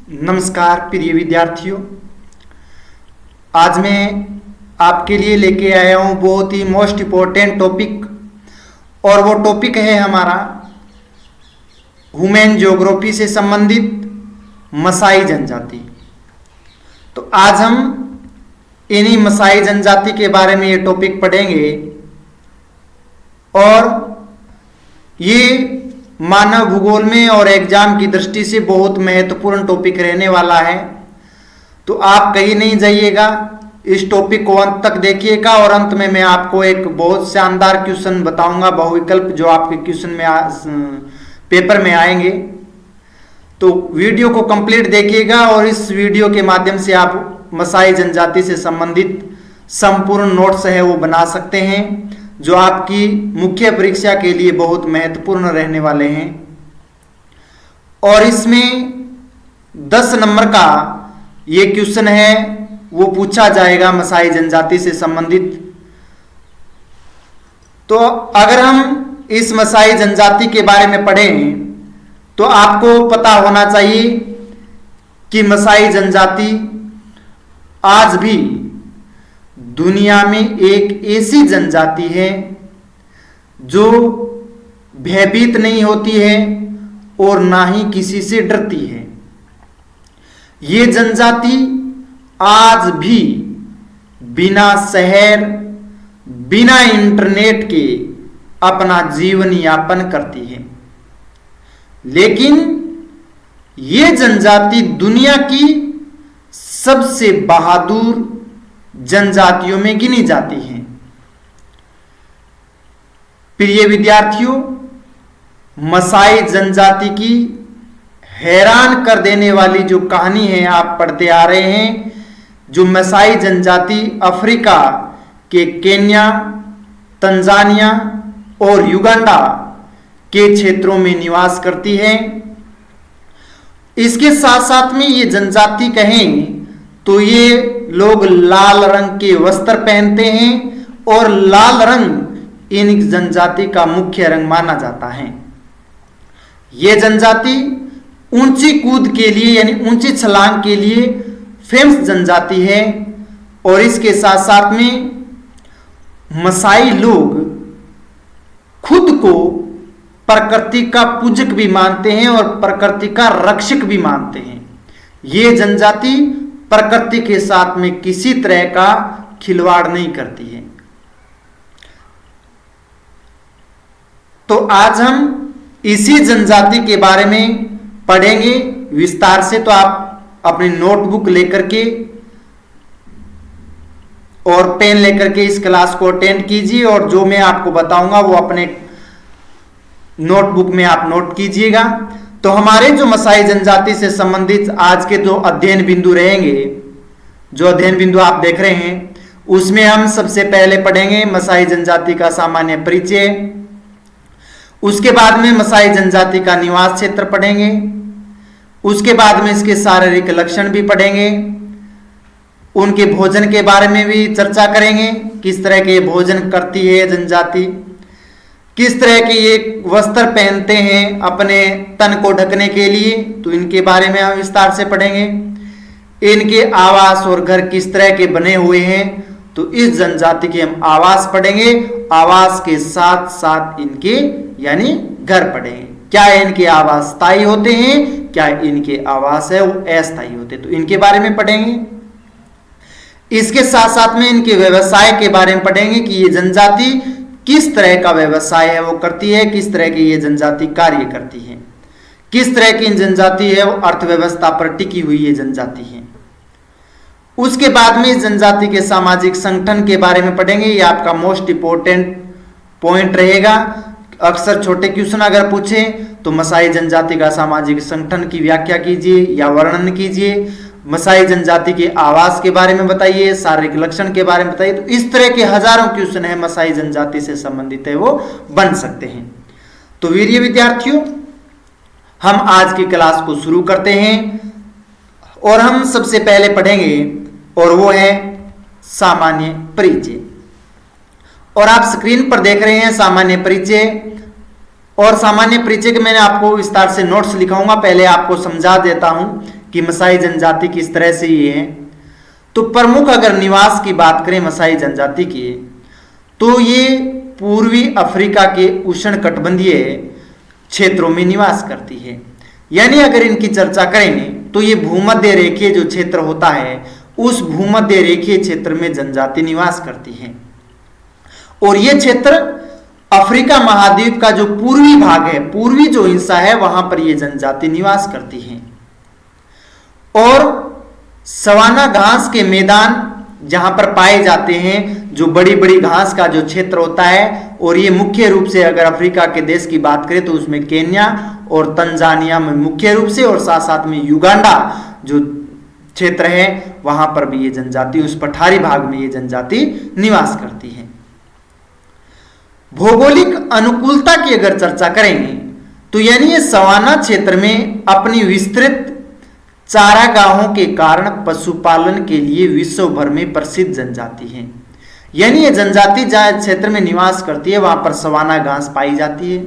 नमस्कार प्रिय विद्यार्थियों, आज मैं आपके लिए लेके आया हूँ बहुत ही मोस्ट इम्पोर्टेंट टॉपिक। और वो टॉपिक है हमारा ह्यूमन ज्योग्राफी से संबंधित मसाई जनजाति। तो आज हम इन्हीं मसाई जनजाति के बारे में ये टॉपिक पढ़ेंगे और ये मानव भूगोल में और एग्जाम की दृष्टि से बहुत महत्वपूर्ण टॉपिक रहने वाला है। तो आप कहीं नहीं जाइएगा, इस टॉपिक को अंत तक देखिएगा और अंत में मैं आपको एक बहुत शानदार क्वेश्चन बताऊंगा, बहुविकल्प, जो आपके क्वेश्चन में पेपर में आएंगे। तो वीडियो को कंप्लीट देखिएगा और इस वीडियो के माध्यम से आप मसाई जनजाति से संबंधित संपूर्ण नोट्स है वो बना सकते हैं, जो आपकी मुख्य परीक्षा के लिए बहुत महत्वपूर्ण रहने वाले हैं। और इसमें 10 नंबर का ये क्वेश्चन है वो पूछा जाएगा मसाई जनजाति से संबंधित। तो अगर हम इस मसाई जनजाति के बारे में पढ़ें तो आपको पता होना चाहिए कि मसाई जनजाति आज भी दुनिया में एक ऐसी जनजाति है जो भयभीत नहीं होती है और ना ही किसी से डरती है। ये जनजाति आज भी बिना शहर, बिना इंटरनेट के अपना जीवन यापन करती है। लेकिन ये जनजाति दुनिया की सबसे बहादुर जनजातियों में गिनी जाती हैं। प्रिय विद्यार्थियों, मसाई जनजाति की हैरान कर देने वाली जो कहानी है आप पढ़ते आ रहे हैं, जो मसाई जनजाति अफ्रीका के केन्या, तंजानिया और युगांडा के क्षेत्रों में निवास करती है। इसके साथ साथ में ये जनजाति कहें तो ये लोग लाल रंग के वस्त्र पहनते हैं और लाल रंग इन जनजाति का मुख्य रंग माना जाता है। ये जनजाति ऊंची कूद के लिए यानी ऊंची छलांग के लिए फेमस जनजाति है। और इसके साथ साथ में मसाई लोग खुद को प्रकृति का पूजक भी मानते हैं और प्रकृति का रक्षक भी मानते हैं। ये जनजाति प्रकृति के साथ में किसी तरह का खिलवाड़ नहीं करती है। तो आज हम इसी जनजाति के बारे में पढ़ेंगे विस्तार से। तो आप अपनी नोटबुक लेकर के और पेन लेकर के इस क्लास को अटेंड कीजिए और जो मैं आपको बताऊंगा वो अपने नोटबुक में आप नोट कीजिएगा। तो हमारे जो मसाई जनजाति से संबंधित आज के जो अध्ययन बिंदु रहेंगे, जो अध्ययन बिंदु आप देख रहे हैं, उसमें हम सबसे पहले पढ़ेंगे मसाई जनजाति का सामान्य परिचय। उसके बाद में मसाई जनजाति का निवास क्षेत्र पढ़ेंगे। उसके बाद में इसके शारीरिक लक्षण भी पढ़ेंगे। उनके भोजन के बारे में भी चर्चा करेंगे, किस तरह के भोजन करती है जनजाति, किस तरह के ये वस्त्र पहनते हैं अपने तन को ढकने के लिए, तो इनके बारे में हम विस्तार से पढ़ेंगे। इनके आवास और घर किस तरह के बने हुए हैं, तो इस जनजाति के हम आवास पढ़ेंगे। आवास के साथ साथ इनके यानी घर पढ़ेंगे। क्या इनके आवास स्थायी होते हैं, क्या इनके आवास है वो अस्थायी होते, तो इनके बारे में पढ़ेंगे। इसके साथ साथ में इनके व्यवसाय के बारे में पढ़ेंगे कि ये जनजाति किस तरह का व्यवसाय है वो करती है, किस तरह की ये जनजाति कार्य करती है, किस तरह की जनजाति है वो अर्थव्यवस्था पर टिकी हुई ये जनजाति है। उसके बाद में इस जनजाति के सामाजिक संगठन के बारे में पढ़ेंगे। ये आपका मोस्ट इंपोर्टेंट पॉइंट रहेगा। अक्सर छोटे क्वेश्चन अगर पूछे तो मसाई जनजाति का सामाजिक संगठन की व्याख्या कीजिए या वर्णन कीजिए, मसाई जनजाति के आवास के बारे में बताइए, शारीरिक लक्षण के बारे में बताइए। तो इस तरह के हजारों क्वेश्चन है मसाई जनजाति से संबंधित है वो बन सकते हैं। तो वीर विद्यार्थियों, हम आज की क्लास को शुरू करते हैं और हम सबसे पहले पढ़ेंगे और वो है सामान्य परिचय। और आप स्क्रीन पर देख रहे हैं सामान्य परिचय। और सामान्य परिचय के मैंने आपको विस्तार से नोट्स लिखाऊंगा, पहले आपको समझा देता हूं कि मसाई जनजाति किस तरह से ये है। तो प्रमुख अगर निवास की बात करें मसाई जनजाति की, तो ये पूर्वी अफ्रीका के उष्णकटिबंधीय क्षेत्रों में निवास करती है। यानी अगर इनकी चर्चा करें तो ये भूमध्य रेखीय जो क्षेत्र होता है उस भूमध्य रेखीय क्षेत्र में जनजाति निवास करती है। और ये क्षेत्र अफ्रीका महाद्वीप का जो पूर्वी भाग है, पूर्वी जो हिस्सा है, वहां पर ये जनजाति निवास करती है। और सवाना घास के मैदान जहां पर पाए जाते हैं, जो बड़ी बड़ी घास का जो क्षेत्र होता है, और ये मुख्य रूप से अगर अफ्रीका के देश की बात करें तो उसमें केन्या और तंजानिया में मुख्य रूप से, और साथ साथ में युगांडा जो क्षेत्र है वहां पर भी ये जनजाति, उस पठारी भाग में ये जनजाति निवास करती है। भौगोलिक अनुकूलता की अगर चर्चा करेंगे तो यानी ये सवाना क्षेत्र में अपनी विस्तृत चारागाहों के कारण पशुपालन के लिए विश्व भर में प्रसिद्ध जनजाति है। यानी ये जनजाति जहां क्षेत्र में निवास करती है वहां पर सवाना घास पाई जाती है,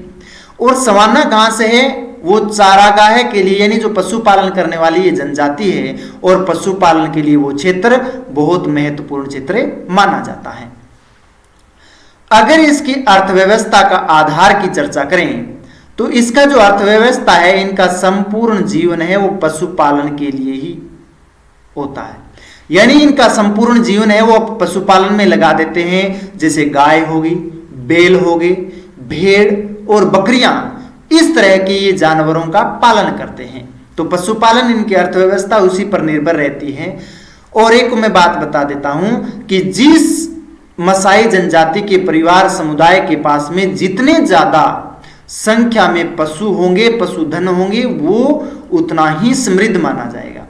और सवाना घास है वो चारागाह के लिए, यानी जो पशुपालन करने वाली ये जनजाति है, और पशुपालन के लिए वो क्षेत्र बहुत महत्वपूर्ण क्षेत्र माना जाता है। अगर इसकी अर्थव्यवस्था का आधार की चर्चा करें तो इसका जो अर्थव्यवस्था है, इनका संपूर्ण जीवन है वो पशुपालन के लिए ही होता है। यानी इनका संपूर्ण जीवन है वो पशुपालन में लगा देते हैं, जैसे गाय होगी, बैल होगी, भेड़ और बकरियां, इस तरह के ये जानवरों का पालन करते हैं। तो पशुपालन इनकी अर्थव्यवस्था उसी पर निर्भर रहती है। और एक मैं बात बता देता हूं कि जिस मसाई जनजाति के परिवार समुदाय के पास में जितने ज्यादा संख्या में पशु होंगे, पशुधन होंगे, वो उतना ही समृद्ध माना जाएगा।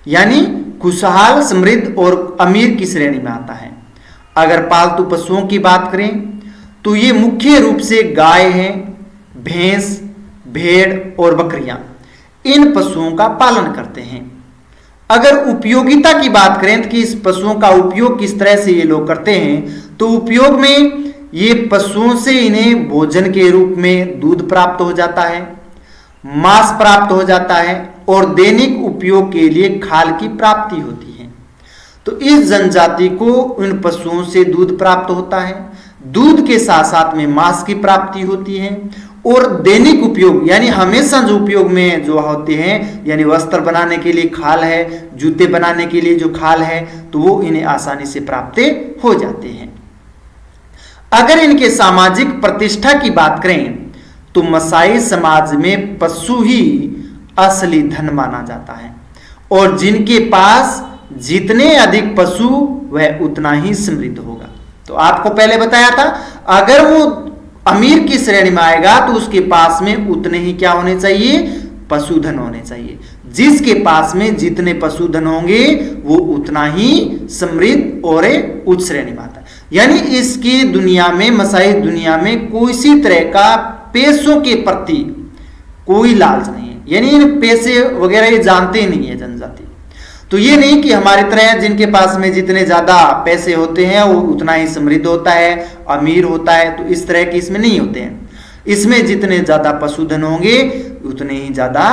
यानी खुशहाल, समृद्ध और अमीर की श्रेणी में आता है। अगर पालतू पशुओं की बात करें तो ये मुख्य रूप से गाय हैं, भैंस, भेड़ और बकरियां, इन पशुओं का पालन करते हैं। अगर उपयोगिता की बात करें कि इस पशुओं का उपयोग किस तरह से ये लोग करते हैं, तो उपयोग में ये पशुओं से इन्हें भोजन के रूप में दूध प्राप्त हो जाता है, मांस प्राप्त हो जाता है, और दैनिक उपयोग के लिए खाल की प्राप्ति होती है। तो इस जनजाति को इन पशुओं से दूध प्राप्त होता है, दूध के साथ साथ में मांस की प्राप्ति होती है, और दैनिक उपयोग यानी हमेशा जो उपयोग में जो होते हैं, यानी वस्त्र बनाने के लिए खाल है, जूते बनाने के लिए जो खाल है, तो वो इन्हें आसानी से प्राप्त हो जाते हैं। अगर इनके सामाजिक प्रतिष्ठा की बात करें तो मसाई समाज में पशु ही असली धन माना जाता है, और जिनके पास जितने अधिक पशु वह उतना ही समृद्ध होगा। तो आपको पहले बताया था, अगर वो अमीर की श्रेणी में आएगा तो उसके पास में उतने ही क्या होने चाहिए, पशुधन होने चाहिए। जिसके पास में जितने पशुधन होंगे वो उतना ही समृद्ध और उच्च श्रेणी में आता है। यानी इसकी दुनिया में, मसाई दुनिया में किसी तरह का पैसों के प्रति कोई लालच नहीं है। यानी इन पैसे वगैरह ये जानते ही नहीं है जनजाति। तो ये नहीं कि हमारी तरह जिनके पास में जितने ज्यादा पैसे होते हैं वो उतना ही समृद्ध होता है, अमीर होता है, तो इस तरह के इसमें नहीं होते हैं। इसमें जितने ज्यादा पशुधन होंगे उतने ही ज्यादा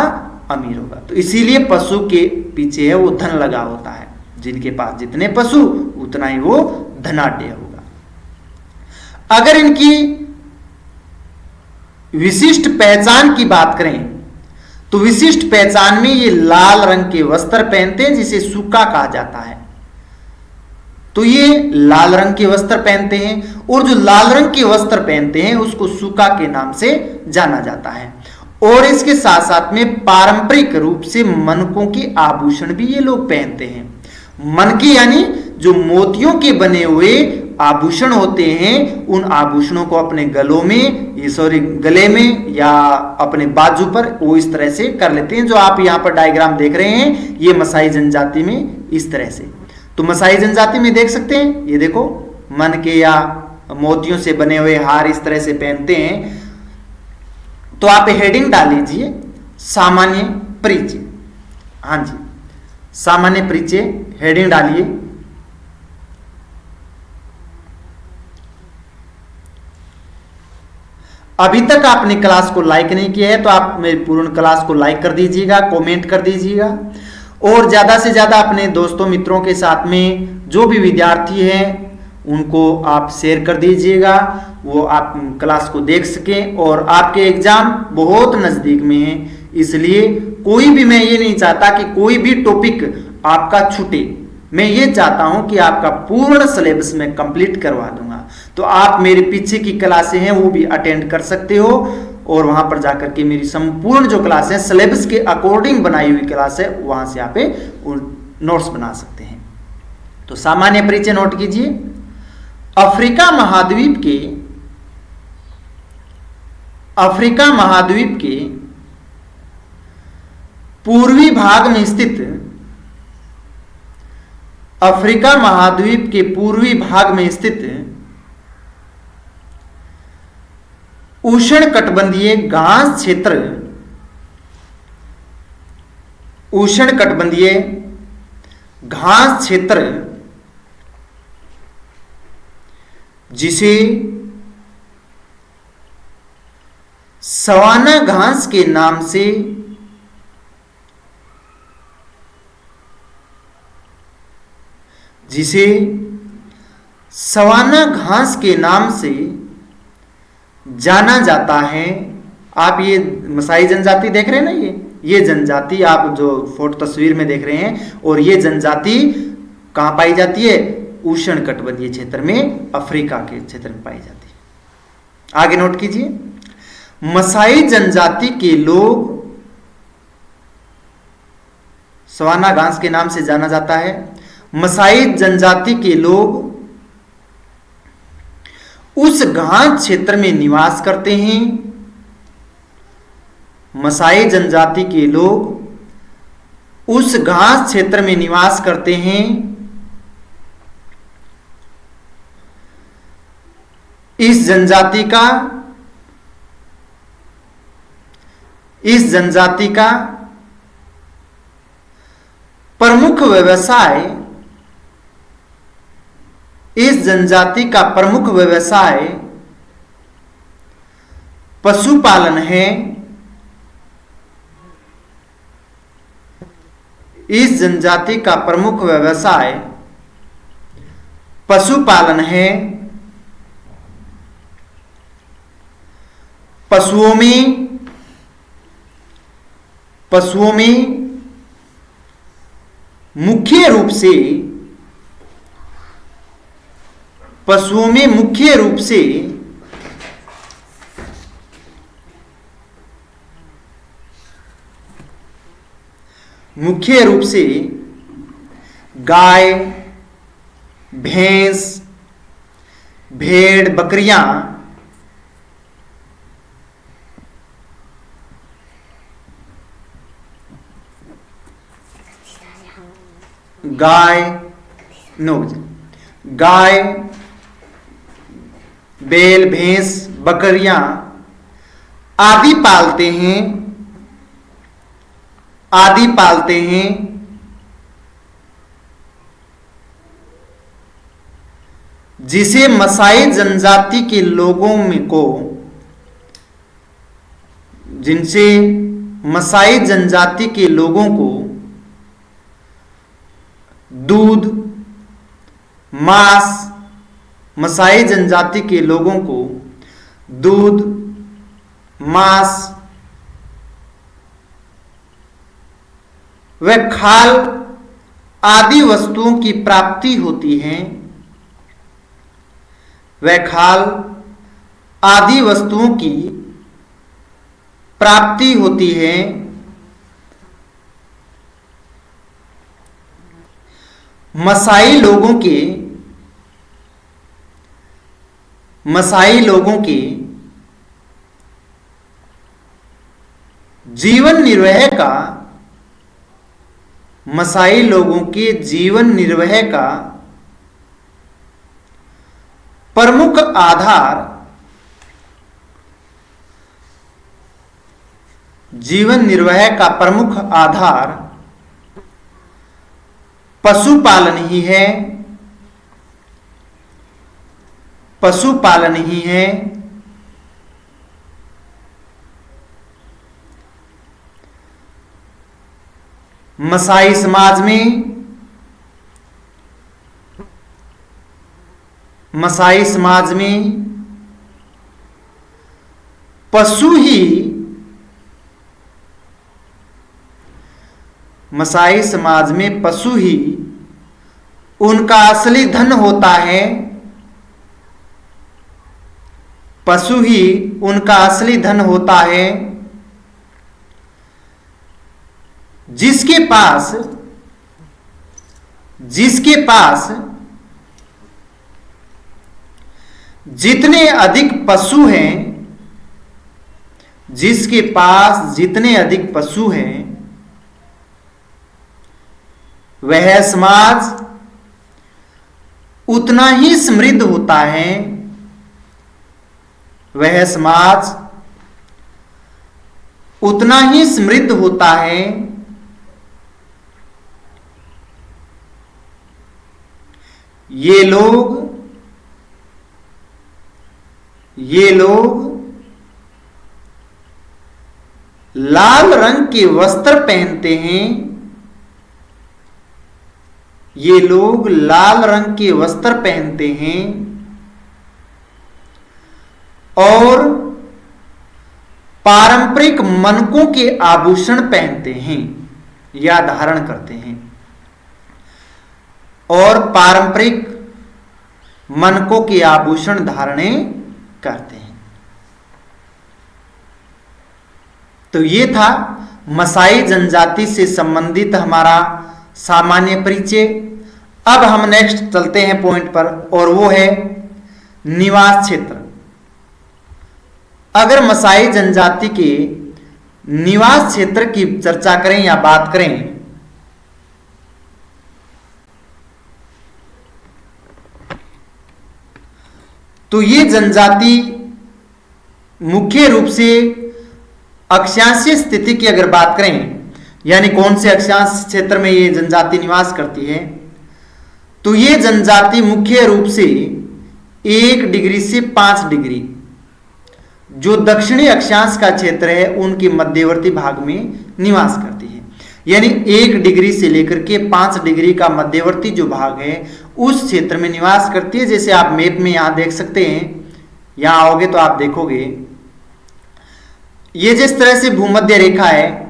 अमीर होगा। तो इसीलिए पशु के पीछे है वो धन लगा होता है, जिनके पास जितने पशु उतना ही वो धनाढ्य होगा। अगर इनकी विशिष्ट पहचान की बात करें तो विशिष्ट पहचान में ये लाल रंग के वस्त्र पहनते हैं, जिसे सुक्का कहा जाता है। तो ये लाल रंग के वस्त्र पहनते हैं, और जो लाल रंग के वस्त्र पहनते हैं उसको सुक्का के नाम से जाना जाता है। और इसके साथ साथ में पारंपरिक रूप से मनकों के आभूषण भी ये लोग पहनते हैं। मनके यानी जो मोतियों के बने हुए आभूषण होते हैं, उन आभूषणों को अपने गलों में, गले में या अपने बाजू पर वो इस तरह से कर लेते हैं। जो आप यहाँ पर डायग्राम देख रहे हैं ये मसाई जनजाति में इस तरह से। तो मसाई जनजाति में देख सकते हैं, ये देखो मनके या मोतियों से बने हुए हार इस तरह से पहनते हैं। तो आप हेडिंग डाल लीजिए सामान्य परिचय। हाँ जी, सामान्य परिचय हेडिंग डालिए। अभी तक आपने क्लास को लाइक नहीं किया है तो आप मेरी पूर्ण क्लास को लाइक कर दीजिएगा, कमेंट कर दीजिएगा और ज़्यादा से ज़्यादा अपने दोस्तों मित्रों के साथ में जो भी विद्यार्थी हैं उनको आप शेयर कर दीजिएगा, वो आप क्लास को देख सकें। और आपके एग्जाम बहुत नज़दीक में है, इसलिए कोई भी, मैं ये नहीं चाहता कि कोई भी टॉपिक आपका छूटे, मैं ये चाहता हूं कि आपका पूर्ण सिलेबस में कंप्लीट करवा दूंगा। तो आप मेरे पीछे की क्लासें हैं वो भी अटेंड कर सकते हो और वहां पर जाकर के मेरी संपूर्ण जो क्लास है सिलेबस के अकॉर्डिंग बनाई हुई क्लास है वहां से आप नोट्स बना सकते हैं। तो सामान्य परिचय नोट कीजिए। अफ्रीका महाद्वीप के पूर्वी भाग में स्थित अफ्रीका महाद्वीप के पूर्वी भाग में स्थित उष्णकटिबंधीय घास क्षेत्र, उष्णकटिबंधीय घास क्षेत्र जिसे सवाना घास के नाम से जाना जाता है। आप ये मसाई जनजाति देख रहे हैं ना, ये जनजाति आप जो फोटो तस्वीर में देख रहे हैं, और ये जनजाति कहाँ पाई जाती है? उष्णकटिबंधीय क्षेत्र में, अफ्रीका के क्षेत्र में पाई जाती है। आगे नोट कीजिए। मसाई जनजाति के लोग, सवाना घास के नाम से जाना जाता है। मसाई जनजाति के लोग उस घास क्षेत्र में निवास करते हैं। मसाई जनजाति के लोग उस घास क्षेत्र में निवास करते हैं। इस जनजाति का प्रमुख व्यवसाय, इस जनजाति का प्रमुख व्यवसाय पशुपालन है। इस जनजाति का प्रमुख व्यवसाय पशुपालन है। पशुओं में मुख्य रूप से गाय, भैंस, भेड़, बकरियां, गाय, बैल, भैंस, बकरियां आदि पालते हैं। जिसे मसाई जनजाति के लोगों में को जिनसे मसाई जनजाति के लोगों को दूध, मांस, मसाई जनजाति के लोगों को दूध, मांस व खाल आदि वस्तुओं की प्राप्ति होती है। वह खाल आदि वस्तुओं की प्राप्ति होती है। मसाई लोगों के जीवन निर्वह का प्रमुख आधार पशुपालन ही है। मसाई समाज में पशु ही उनका असली धन होता है। पशु ही उनका असली धन होता है, जिसके पास जितने अधिक पशु हैं, वह समाज उतना ही समृद्ध होता है। ये लोग लाल रंग के वस्त्र पहनते हैं। और पारंपरिक मनकों के आभूषण पहनते हैं या धारण करते हैं। और पारंपरिक मनकों के आभूषण धारणे करते हैं। तो ये था मसाई जनजाति से संबंधित हमारा सामान्य परिचय। अब हम नेक्स्ट चलते हैं पॉइंट पर, और वो है निवास क्षेत्र। अगर मसाई जनजाति के निवास क्षेत्र की चर्चा करें या बात करें, तो ये जनजाति मुख्य रूप से अक्षांशीय स्थिति की अगर बात करें, यानी कौन से अक्षांश क्षेत्र में ये जनजाति निवास करती है, तो ये जनजाति मुख्य रूप से 1 डिग्री से 5 डिग्री जो दक्षिणी अक्षांश का क्षेत्र है उनके मध्यवर्ती भाग में निवास करती है। यानी 1 डिग्री से लेकर के 5 डिग्री का मध्यवर्ती जो भाग है उस क्षेत्र में निवास करती है। जैसे आप मैप में यहां देख सकते हैं, यहां आओगे तो आप देखोगे ये जिस तरह से भूमध्य रेखा है,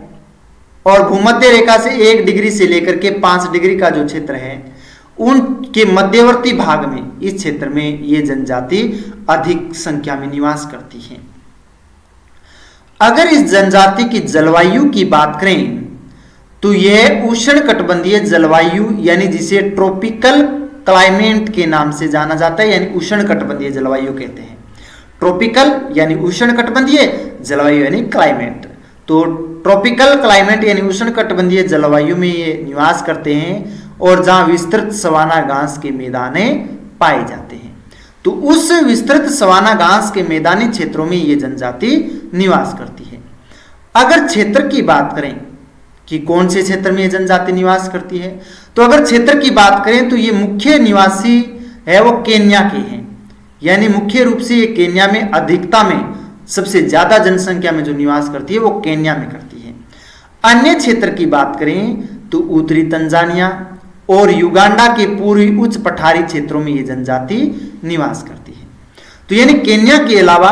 और भूमध्य रेखा से 1 डिग्री से लेकर के 5 डिग्री का जो क्षेत्र है उनके मध्यवर्ती भाग में, इस क्षेत्र में ये जनजाति अधिक संख्या में निवास करती है। अगर इस जनजाति की जलवायु की बात करें तो यह उष्णकटिबंधीय जलवायु, यानी जिसे ट्रॉपिकल क्लाइमेट के नाम से जाना जाता है, यानी उष्णकटिबंधीय जलवायु कहते हैं। ट्रॉपिकल यानी उष्णकटिबंधीय, जलवायु यानी क्लाइमेट। तो ट्रॉपिकल क्लाइमेट यानी उष्णकटिबंधीय जलवायु में ये निवास करते हैं, और जहां विस्तृत सवाना घास के मैदाने पाए जाते हैं। तो उस विस्तृत सवाना घास के मैदानी क्षेत्रों में ये जनजाति निवास करती है। अगर क्षेत्र की बात करें कि कौन से क्षेत्र में ये जनजाति निवास करती है, तो अगर क्षेत्र की बात करें तो ये मुख्य निवासी है वो केन्या के हैं। यानी मुख्य रूप से ये केन्या में अधिकता में, सबसे ज्यादा जनसंख्या में जो निवास करती है वो केन्या में करती है। अन्य क्षेत्र की बात करें तो उत्तरी तंजानिया और युगांडा के पूर्वी उच्च पठारी क्षेत्रों में ये जनजाति निवास करती है। तो यानी केन्या के अलावा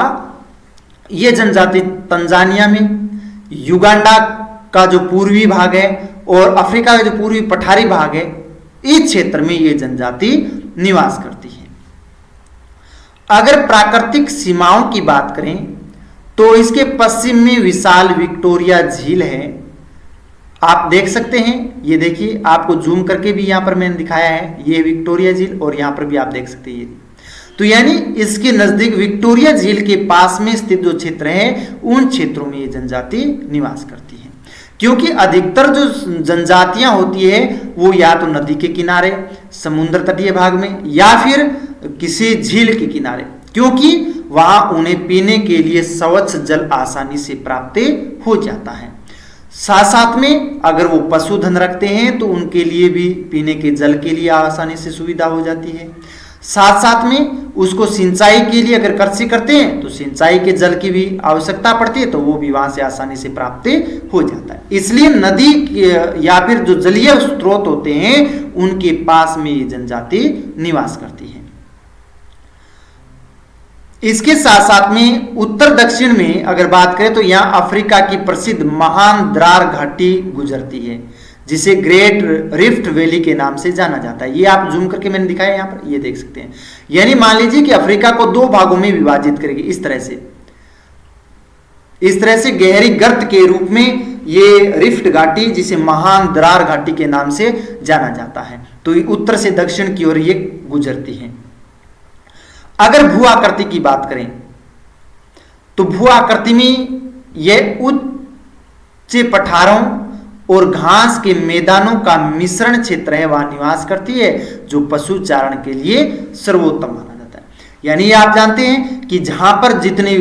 ये जनजाति तंजानिया में, युगांडा का जो पूर्वी भाग है और अफ्रीका का जो पूर्वी पठारी भाग है, इस क्षेत्र में ये जनजाति निवास करती है। अगर प्राकृतिक सीमाओं की बात करें तो इसके पश्चिम में विशाल विक्टोरिया झील है। आप देख सकते हैं, ये देखिए, आपको जूम करके भी यहां पर मैंने दिखाया है, ये विक्टोरिया झील, और यहां पर भी आप देख सकते हैं। तो यानी इसके नजदीक विक्टोरिया झील के पास में स्थित जो क्षेत्र है उन क्षेत्रों में ये जनजाति निवास करती है। क्योंकि अधिकतर जो जनजातियां होती है वो या तो नदी के किनारे, समुद्र तटीय भाग में, या फिर किसी झील के किनारे, क्योंकि वहां उन्हें पीने के लिए स्वच्छ जल आसानी से प्राप्त हो जाता है। साथ साथ में अगर वो पशुधन रखते हैं तो उनके लिए भी पीने के जल के लिए आसानी से सुविधा हो जाती है। साथ साथ में उसको सिंचाई के लिए अगर कृषि करते हैं तो सिंचाई के जल की भी आवश्यकता पड़ती है, तो वो भी वहां से आसानी से प्राप्त हो जाता है। इसलिए नदी या फिर जो जलीय स्रोत होते हैं उनके पास में ये जनजाति निवास करती है। इसके साथ साथ में उत्तर दक्षिण में अगर बात करें तो यहाँ अफ्रीका की प्रसिद्ध महान द्रार घाटी गुजरती है, जिसे ग्रेट रिफ्ट वैली के नाम से जाना जाता है। ये आप जूम करके मैंने दिखाया यहाँ पर, ये देख सकते हैं। यानी मान लीजिए कि अफ्रीका को 2 भागों में विभाजित करेगी इस तरह से गहरी गर्त के रूप में ये रिफ्ट घाटी, जिसे महान द्रार घाटी के नाम से जाना जाता है, तो ये उत्तर से दक्षिण की ओर ये गुजरती है। अगर भू आकृति की बात करें तो भू आकृति में यह उच्च पठारों और घास के मैदानों का मिश्रण क्षेत्र है, वहां निवास करती है, जो पशु चारण के लिए सर्वोत्तम माना जाता है। यानी आप जानते हैं कि जहां पर जितनी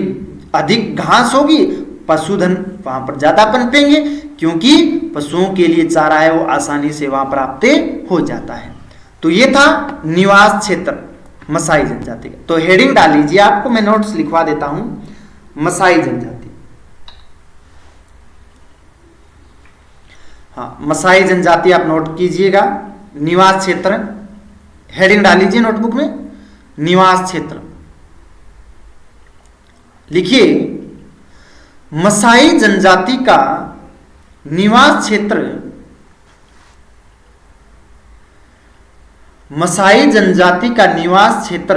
अधिक घास होगी पशुधन वहां पर ज्यादा पनपेंगे, क्योंकि पशुओं के लिए चारा है वो आसानी से वहां प्राप्त हो जाता है। तो ये था निवास क्षेत्र मसाई जनजाति का। तो हेडिंग डाल लीजिए, आपको मैं नोट्स लिखवा देता हूं। मसाई जनजाति, हाँ मसाई जनजाति आप नोट कीजिएगा। निवास क्षेत्र, हेडिंग डाल लीजिए नोटबुक में, निवास क्षेत्र लिखिए। मसाई जनजाति का निवास क्षेत्र, मसाई जनजाति का निवास क्षेत्र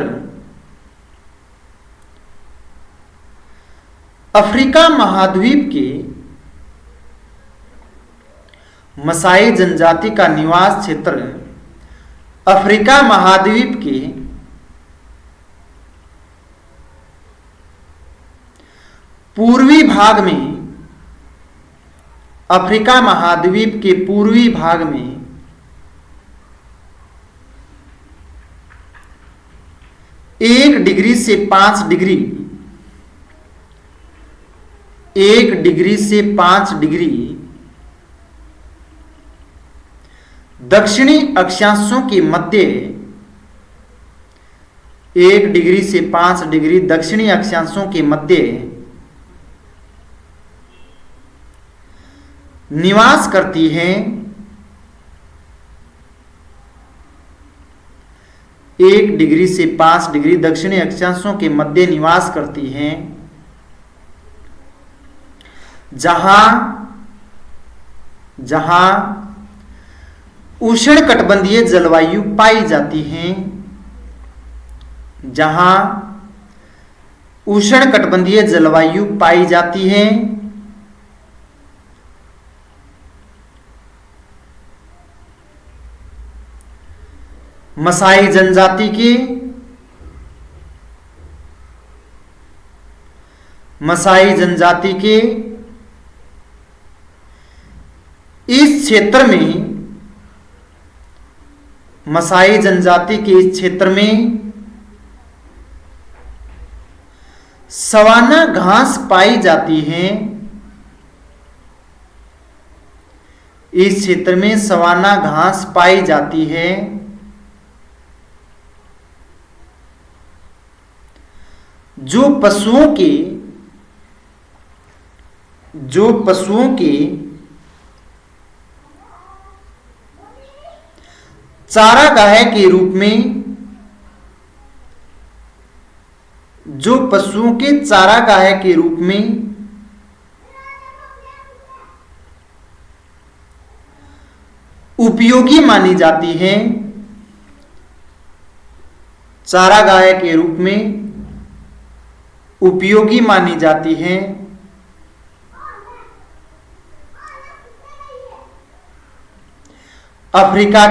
अफ्रीका महाद्वीप के, मसाई जनजाति का निवास क्षेत्र अफ्रीका महाद्वीप के पूर्वी भाग में, अफ्रीका महाद्वीप के पूर्वी भाग में 1 डिग्री से 5 डिग्री, 1 डिग्री से 5 डिग्री दक्षिणी अक्षांशों के मध्य, 1 डिग्री से 5 डिग्री दक्षिणी अक्षांशों के मध्य निवास करती है। 1 डिग्री से 5 डिग्री दक्षिणी अक्षांशों के मध्य निवास करती हैं, जहां उष्णकटिबंधीय जलवायु पाई जाती है, जहां उष्णकटिबंधीय जलवायु पाई जाती है। मसाई जनजाति के, मसाई जनजाति के इस क्षेत्र में, मसाई जनजाति के इस क्षेत्र में सवाना घास पाई जाती है। इस क्षेत्र में सवाना घास पाई जाती है, जो पशुओं के चारागाह के रूप में, जो पशुओं के चारागाह के रूप में उपयोगी मानी जाती है, चारागाह के रूप में उपयोगी मानी जाती है। अफ्रीका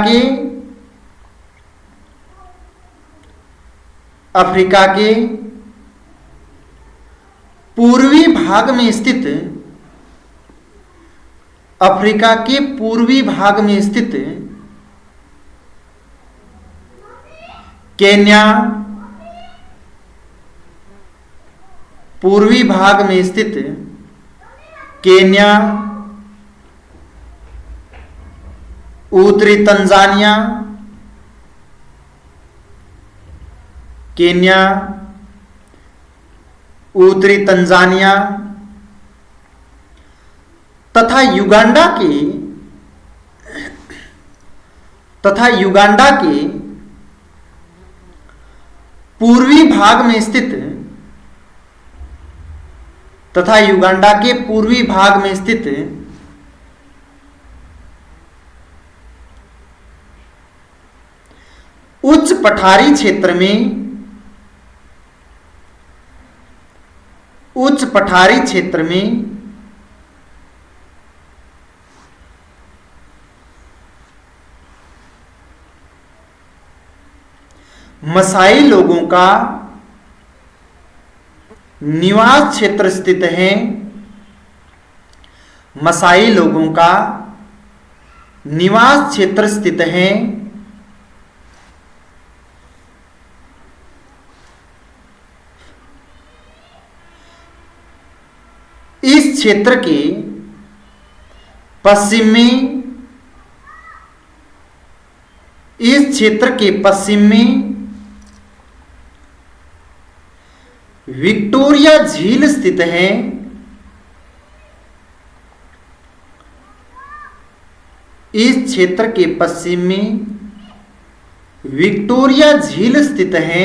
के पूर्वी भाग में स्थित, अफ्रीका के पूर्वी भाग में स्थित केन्या, पूर्वी भाग में स्थित केन्या, उत्तरी तंजानिया, केन्या, उत्तरी तंजानिया तथा युगांडा के पूर्वी भाग में स्थित उच्च पठारी क्षेत्र में मसाई लोगों का निवास क्षेत्र स्थित है। मसाई लोगों का निवास क्षेत्र स्थित है। इस क्षेत्र के पश्चिम में विक्टोरिया झील स्थित है। इस क्षेत्र के पश्चिम में विक्टोरिया झील स्थित है।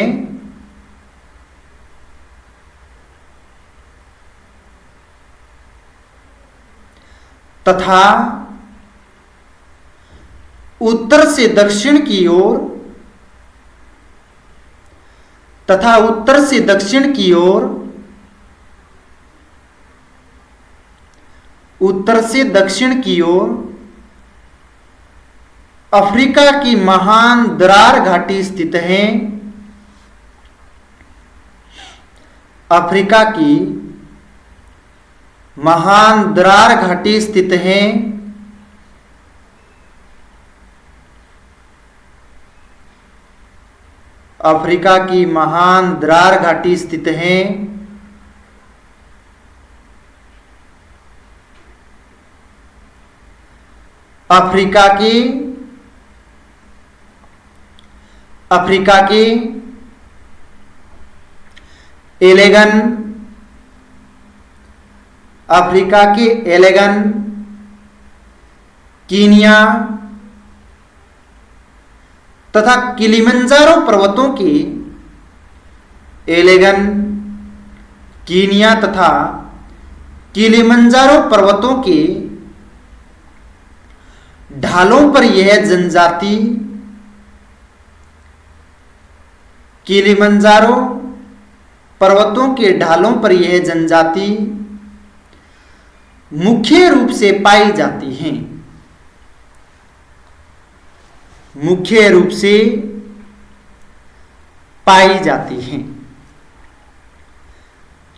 तथा उत्तर से दक्षिण की ओर अफ्रीका की महान दरार घाटी स्थित है। अफ्रीका की महान दरार घाटी स्थित है। अफ्रीका की महान दरार घाटी स्थित है। अफ्रीका के एलेगन, कीनिया तथा किलिमंजारो पर्वतों के ढालों पर यह जनजाति किलिमंजारो पर्वतों के ढालों पर यह जनजाति मुख्य रूप से पाई जाती हैं। मुख्य रूप से पाई जाती हैं।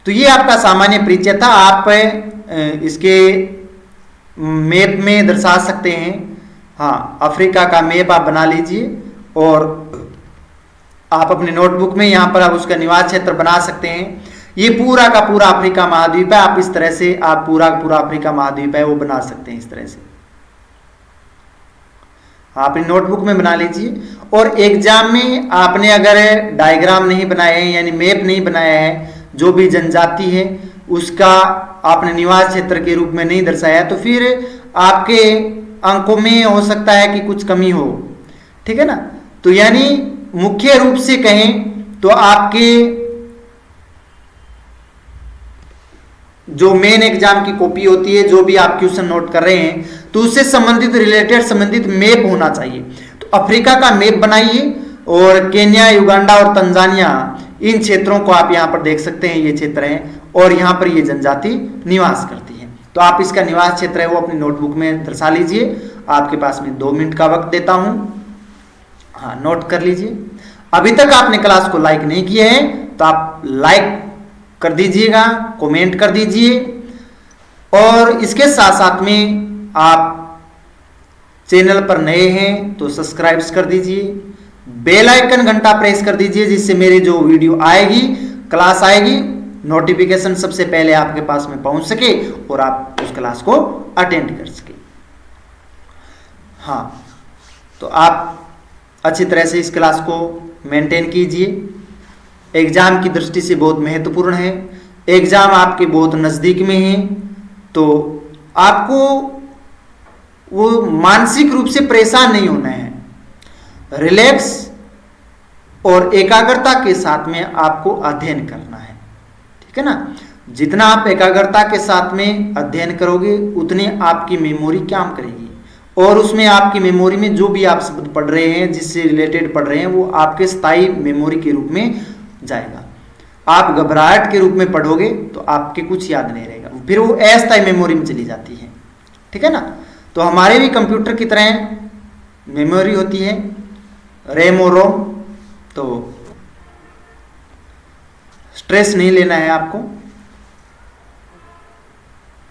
तो ये आपका सामान्य परिचय था। आप इसके मैप में दर्शा सकते हैं। हाँ, अफ्रीका का मैप आप बना लीजिए और आप अपने नोटबुक में यहाँ पर आप उसका निवास क्षेत्र बना सकते हैं। ये पूरा का पूरा अफ्रीका महाद्वीप है। आप इस तरह से आप पूरा अफ्रीका महाद्वीप है वो बना सकते हैं इस तरह से। आप अपनी नोटबुक में बना लीजिए। और एग्जाम में आपने अगर डायग्राम नहीं बनाए हैं यानी मैप नहीं बनाया है, जो भी जनजाति है उसका आपने निवास क्षेत्र के रूप में नहीं दर्शाया, तो फिर आपके अंकों में हो सकता है कि कुछ कमी हो। ठीक है ना। तो यानी मुख्य रूप से कहें तो आपके जो मेन एग्जाम की कॉपी होती है, जो भी आप क्वेश्चन नोट कर रहे हैं, तो उससे संबंधित मैप होना चाहिए। तो अफ्रीका का मैप बनाइए और केन्या, युगांडा और तंजानिया इन क्षेत्रों को आप यहाँ पर देख सकते हैं। ये क्षेत्र हैं और यहाँ पर ये जनजाति निवास करती है। तो आप इसका निवास क्षेत्र है वो अपनी नोटबुक में दर्शा लीजिए। आपके पास में 2 मिनट का वक्त देता हूँ। हाँ, नोट कर लीजिए। अभी तक आपने क्लास को लाइक नहीं किए हैं तो आप लाइक कर दीजिएगा, कमेंट कर दीजिए और इसके साथ साथ में आप चैनल पर नए हैं तो सब्सक्राइब कर दीजिए, बेल आइकन घंटा प्रेस कर दीजिए, जिससे मेरी जो वीडियो आएगी, क्लास आएगी, नोटिफिकेशन सबसे पहले आपके पास में पहुंच सके और आप उस क्लास को अटेंड कर सके। हाँ, तो आप अच्छी तरह से इस क्लास को मेंटेन कीजिए एग्जाम की दृष्टि से बहुत महत्वपूर्ण है, एग्जाम आपके बहुत नज़दीक में है, तो आपको वो मानसिक रूप से परेशान नहीं होना है। रिलैक्स और एकाग्रता के साथ में आपको अध्ययन करना है, ठीक है ना। जितना आप एकाग्रता के साथ में अध्ययन करोगे उतनी आपकी मेमोरी काम करेगी, और उसमें आपकी मेमोरी में जो भी आप शब्द पढ़ रहे हैं, जिससे रिलेटेड पढ़ रहे हैं, वो आपके स्थायी मेमोरी के रूप में जाएगा। आप घबराहट के रूप में पढ़ोगे तो आपके कुछ याद नहीं रहेगा, फिर वो अस्थायी मेमोरी में चली जाती है, ठीक है ना। तो हमारे भी कंप्यूटर की तरह मेमोरी होती है, रैम और रोम। तो स्ट्रेस नहीं लेना है आपको।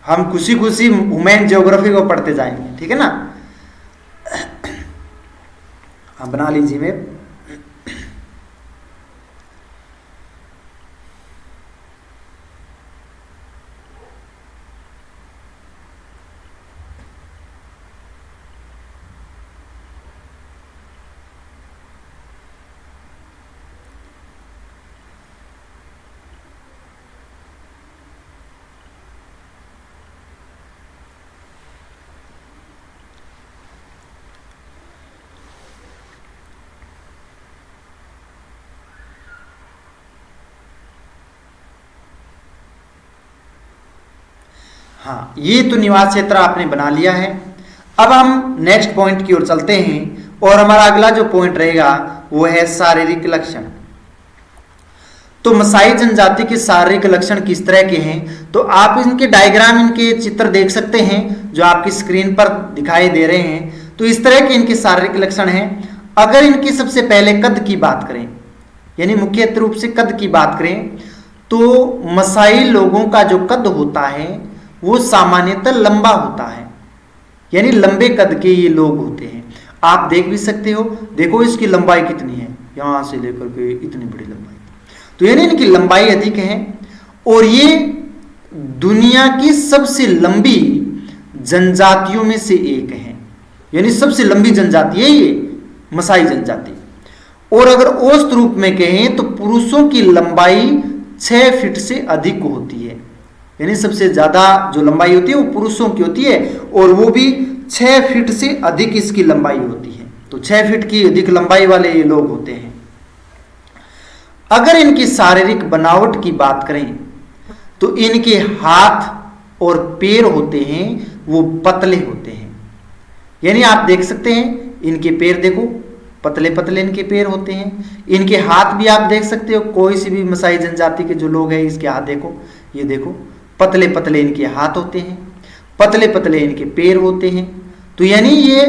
हम खुशी खुशी ह्यूमन ज्योग्राफी को पढ़ते जाएंगे, ठीक है ना। आप बना लीजिए मैप। हाँ, ये तो निवास क्षेत्र आपने बना लिया है। अब हम नेक्स्ट पॉइंट की ओर चलते हैं, और हमारा अगला जो पॉइंट रहेगा वो है शारीरिक लक्षण। तो मसाई जनजाति के शारीरिक लक्षण किस तरह के हैं, तो आप इनके डायग्राम, इनके चित्र देख सकते हैं जो आपकी स्क्रीन पर दिखाई दे रहे हैं। तो इस तरह के इनके शारीरिक लक्षण हैं। अगर इनकी सबसे पहले कद की बात करें, यानी मुख्य रूप से कद की बात करें, तो मसाई लोगों का जो कद होता है वो सामान्यतः लंबा होता है, यानी लंबे कद के ये लोग होते हैं। आप देख भी सकते हो, देखो इसकी लंबाई कितनी है, यहां से लेकर के इतनी बड़ी लंबाई, तो यानी इनकी लंबाई अधिक है। और ये दुनिया की सबसे लंबी जनजातियों में से एक है, यानी सबसे लंबी जनजाति है ये मसाई जनजाति। और अगर औसत रूप में कहें तो पुरुषों की लंबाई 6 फीट से अधिक होती है, यानी सबसे ज्यादा जो लंबाई होती है वो पुरुषों की होती है, और वो भी 6 फीट से अधिक इसकी लंबाई होती है। तो 6 फीट की अधिक लंबाई वाले ये लोग होते हैं। अगर इनकी शारीरिक बनावट की बात करें तो इनके हाथ और पैर होते हैं वो पतले होते हैं, यानी आप देख सकते हैं इनके पैर देखो, पतले पतले इनके पैर होते हैं। इनके हाथ भी आप देख सकते हो, कोई सी भी मसाई जनजाति के जो लोग हैं इसके हाथ देखो, ये देखो पतले पतले इनके हाथ होते हैं, पतले पतले इनके पैर होते हैं। तो यानी ये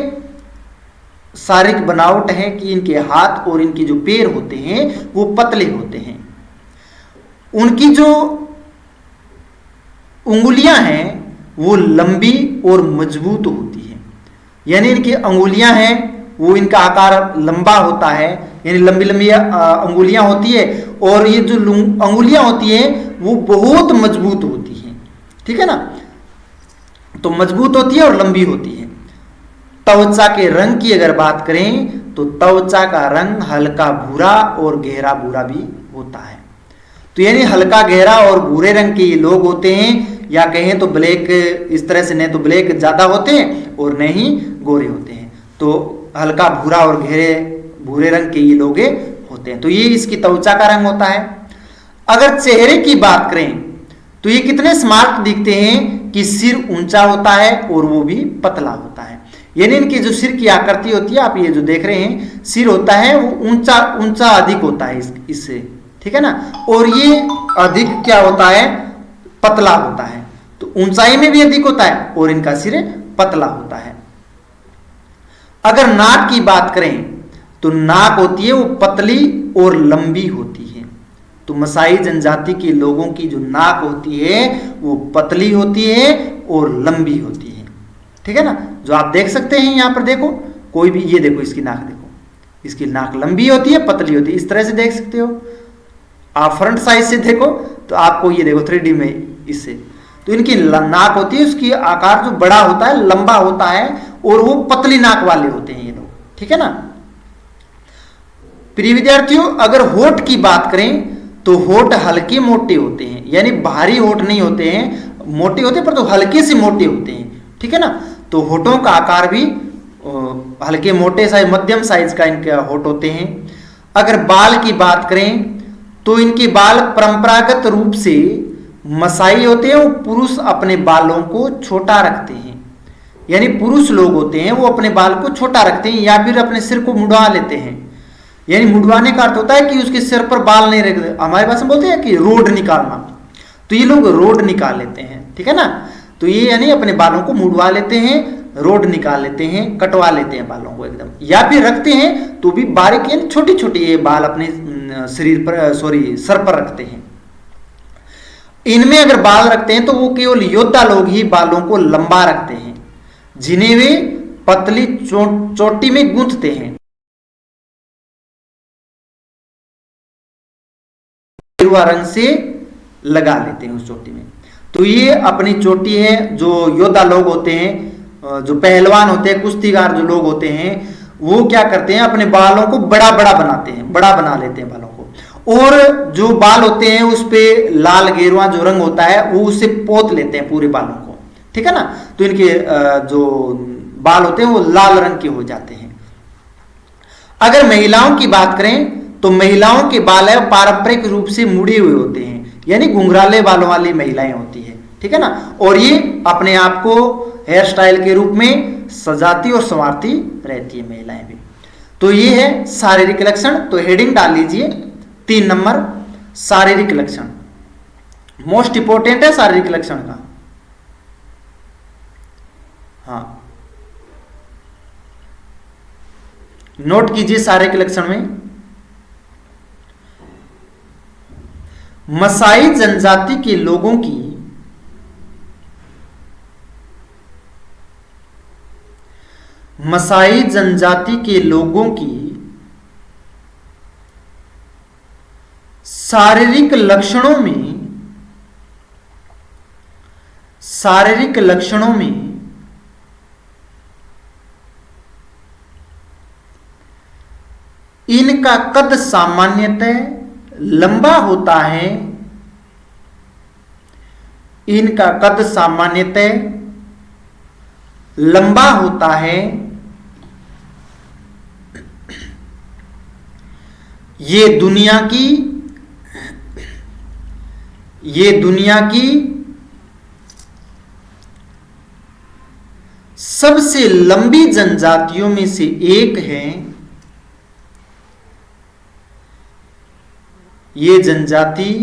शारीरिक बनावट है कि इनके हाथ और इनके जो पैर होते हैं वो पतले होते हैं। उनकी जो उंगलियां हैं वो लंबी और मजबूत होती हैं, यानी इनकी अंगुलियां हैं वो, इनका आकार लंबा होता है, यानी लंबी लंबी अंगुलियां होती है, और ये जो अंगुलियां होती हैं वो बहुत मजबूत होती हैं, ठीक है ना। तो मजबूत होती है और लंबी होती है। त्वचा के रंग की अगर बात करें तो त्वचा का रंग हल्का भूरा और गहरा भूरा भी होता है। तो यानी हल्का गहरा और भूरे रंग के ये लोग होते हैं, या कहें तो ब्लैक, इस तरह से, नहीं तो ब्लैक ज्यादा होते हैं और नहीं ही गोरे होते हैं। तो हल्का भूरा और गहरे भूरे रंग के ये लोग होते हैं। तो ये इसकी त्वचा का रंग होता है। अगर चेहरे की बात करें तो ये कितने स्मार्ट दिखते हैं कि सिर ऊंचा होता है और वो भी पतला होता है, यानी इनकी जो सिर की आकृति होती है, आप ये जो देख रहे हैं सिर होता है वो ऊंचा ऊंचा अधिक होता है इससे, ठीक है ना। और ये अधिक क्या होता है, पतला होता है। तो ऊंचाई में भी अधिक होता है और इनका सिर पतला होता है। अगर नाक की बात करें तो नाक होती है वो पतली और लंबी होती है। तो मसाई जनजाति के लोगों की जो नाक होती है वो पतली होती है और लंबी होती है, ठीक है ना। जो आप देख सकते हैं यहाँ पर देखो, कोई भी, ये देखो इसकी नाक देखो, इसकी नाक लंबी होती है, पतली होती है, इस तरह से देख सकते हो। आप फ्रंट साइड से देखो तो आपको ये देखो 3D में इससे, तो इनकी नाक होती है, उसकी आकार जो बड़ा होता है, लंबा होता है, और वो पतली नाक वाले होते हैं ये लोग, ठीक है ना। प्रिय विद्यार्थियों, अगर होठ की बात करें तो होठ हल्के मोटे होते हैं, यानी भारी होठ नहीं होते हैं, मोटे होते हैं पर तो हल्के से मोटे होते हैं, ठीक है ना। तो होठों का आकार भी हल्के मोटे साइज, मध्यम साइज का इनके होठ होते हैं। अगर बाल की बात करें तो इनके बाल परंपरागत रूप से मसाई होते हैं, वो पुरुष अपने बालों को छोटा रखते हैं, यानी पुरुष लोग होते हैं वो अपने बाल को छोटा रखते हैं या फिर अपने सिर को मुड़वा लेते हैं। यानी मुड़वाने का अर्थ होता है कि उसके सिर पर बाल नहीं रखते, हमारे पास में बोलते हैं कि रोड निकालना, तो ये लोग रोड निकाल लेते हैं, ठीक है ना। तो ये यानी अपने बालों को मुड़वा लेते हैं, रोड निकाल लेते हैं, कटवा लेते हैं बालों को एकदम, या फिर रखते हैं तो भी बारीक यानी छोटी छोटी ये बाल अपने शरीर पर सर पर रखते हैं। इनमें अगर बाल रखते हैं तो वो केवल योद्धा लोग ही बालों को लंबा रखते हैं, जिन्हें वे पतली चोटी में गूंथते हैं, रंग से लगा लेते हैं उस चोटी में। तो ये अपनी चोटी है, जो योद्धा लोग होते हैं, जो पहलवान होते हैं, कुश्तीगार जो लोग होते हैं, वो क्या करते हैं अपने बालों को बड़ा बड़ा बनाते हैं, बड़ा बना लेते हैं बालों को, और जो बाल होते हैं उस पे लाल गेरुआ जो रंग होता है वो उससे पोत लेते हैं पूरे बालों को, ठीक है ना। तो इनके जो बाल होते हैं वो लाल रंग के हो जाते हैं। अगर महिलाओं की बात करें तो महिलाओं के बाल है पारंपरिक रूप से मुड़े हुए होते हैं, यानी घुंघराले बालों वाली महिलाएं होती है, ठीक है ना। और ये अपने आप को हेयर स्टाइल के रूप में सजाती और संवारती रहती है महिलाएं भी। तो ये है शारीरिक लक्षण। तो हेडिंग डाल लीजिए 3 नंबर, शारीरिक लक्षण मोस्ट इंपोर्टेंट है शारीरिक लक्षण का। हाँ, नोट कीजिए शारीरिक लक्षण में मसाई जनजाति के लोगों की मसाई जनजाति के लोगों की शारीरिक लक्षणों में इनका कद सामान्यतः लंबा होता है, इनका कद सामान्यतः लंबा होता है। ये दुनिया की सबसे लंबी जनजातियों में से एक है। ये जनजाति